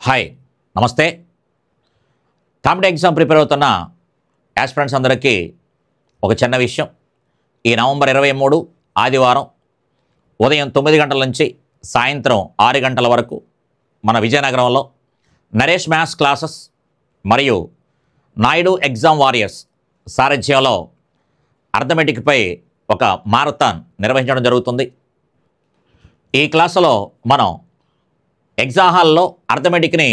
Hi నమస్తే. Competitive exam prepare అవుతున్న aspirants అందరికీ ఒక చిన్న విషయం. ఈ నవంబర్ 23 ఆదివారం ఉదయం 9 గంటల నుంచి సాయంత్రం 6 గంటల వరకు మన విజయనగరంలో నరేష్ మ్యాథ్స్ క్లాసెస్ మరియు నాయుడు ఎగ్జామ్ వారియర్స్ సారథ్యంలో అర్థమెటిక్పై ఒక మారథాన్ నిర్వహించడం జరుగుతుంది. ఈ క్లాసులో మనం ఎగ్జామ్ హాల్లో అర్థమెటిక్ని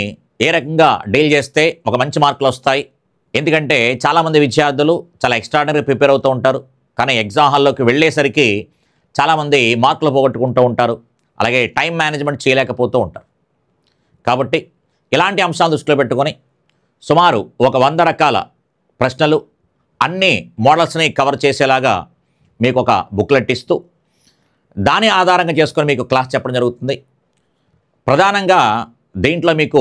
ఏ రకంగా డీల్ చేస్తే ఒక మంచి మార్కులు వస్తాయి. ఎందుకంటే చాలామంది విద్యార్థులు చాలా ఎక్స్ట్రాడినరీ ప్రిపేర్ అవుతూ ఉంటారు, కానీ ఎగ్జామ్ హాల్లోకి వెళ్ళేసరికి చాలామంది మార్కులు పోగొట్టుకుంటూ ఉంటారు, అలాగే టైం మేనేజ్మెంట్ చేయలేకపోతూ ఉంటారు. కాబట్టి ఇలాంటి అంశాలు దృష్టిలో పెట్టుకొని సుమారు ఒక 100 రకాల ప్రశ్నలు అన్ని మోడల్స్ని కవర్ చేసేలాగా మీకు ఒక బుక్లెట్ ఇస్తూ దాని ఆధారంగా చేసుకొని మీకు క్లాస్ చెప్పడం జరుగుతుంది. ప్రధానంగా దీంట్లో మీకు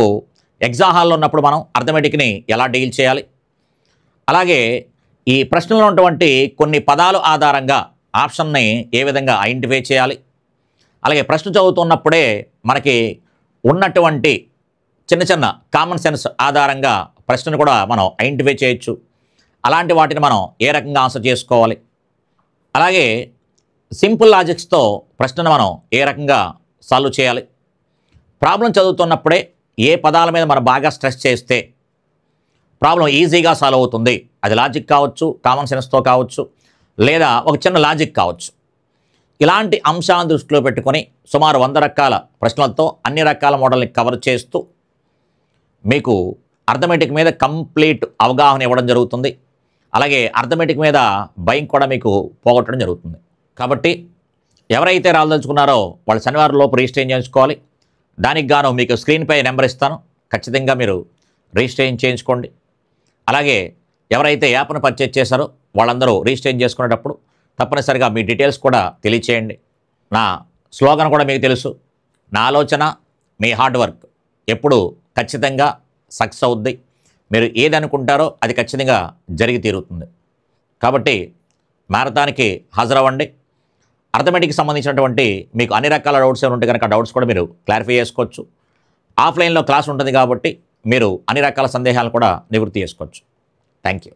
ఎగ్జామ్ హాల్లో ఉన్నప్పుడు మనం అర్థమెటిక్ని ఎలా డీల్ చేయాలి, అలాగే ఈ ప్రశ్నలో ఉన్నటువంటి కొన్ని పదాలు ఆధారంగా ఆప్షన్ని ఏ విధంగా ఐడెంటిఫై చేయాలి, అలాగే ప్రశ్న చదువుతున్నప్పుడే మనకి ఉన్నటువంటి చిన్న చిన్న కామన్ సెన్స్ ఆధారంగా ప్రశ్నను కూడా మనం ఐడెంటిఫై చేయొచ్చు. అలాంటి వాటిని మనం ఏ రకంగా ఆన్సర్ చేసుకోవాలి, అలాగే సింపుల్ లాజిక్స్తో ప్రశ్నను మనం ఏ రకంగా సాల్వ్ చేయాలి, ప్రాబ్లం చదువుతున్నప్పుడే ఏ పదాల మీద మనం బాగా స్ట్రెస్ చేస్తే ప్రాబ్లం ఈజీగా సాల్వ్ అవుతుంది. అది లాజిక్ కావచ్చు, కామన్ సెన్స్తో కావచ్చు, లేదా ఒక చిన్న లాజిక్ కావచ్చు. ఇలాంటి అంశాలను దృష్టిలో పెట్టుకొని సుమారు 100 రకాల ప్రశ్నలతో అన్ని రకాల మోడల్ని కవర్ చేస్తూ మీకు అర్థమెటిక్ మీద కంప్లీట్ అవగాహన ఇవ్వడం జరుగుతుంది. అలాగే అర్థమెటిక్ మీద భయం కూడా మీకు పోగొట్టడం జరుగుతుంది. కాబట్టి ఎవరైతే రాదలుచుకున్నారో వాళ్ళు శనివారం లోపు రిజిస్ట్రేషన్ చేయించుకోవాలి. దానికి గాను మీకు స్క్రీన్పై నెంబర్ ఇస్తాను, ఖచ్చితంగా మీరు రిజిస్ట్రేషన్ చేయించుకోండి. అలాగే ఎవరైతే యాప్ను పర్చేజ్ చేశారో వాళ్ళందరూ రిజిస్ట్రేషన్ చేసుకునేటప్పుడు తప్పనిసరిగా మీ డీటెయిల్స్ కూడా తెలియచేయండి. నా స్లోగన్ కూడా మీకు తెలుసు, నా ఆలోచన మీ హార్డ్ వర్క్ ఎప్పుడు ఖచ్చితంగా సక్సెస్ అవుద్ది. మీరు ఏది అనుకుంటారో అది ఖచ్చితంగా జరిగి తీరుతుంది. కాబట్టి మ్యారథాన్కి హాజరవ్వండి. అర్థమెటిక్కి సంబంధించినటువంటి మీకు అన్ని రకాల డౌట్స్ ఏమైనా ఉంటే కనుక డౌట్స్ కూడా మీరు క్లారిఫై చేసుకోవచ్చు. ఆఫ్లైన్లో క్లాస్ ఉంటుంది కాబట్టి మీరు అన్ని రకాల సందేహాలు కూడా నివృత్తి చేసుకోవచ్చు. Thank you.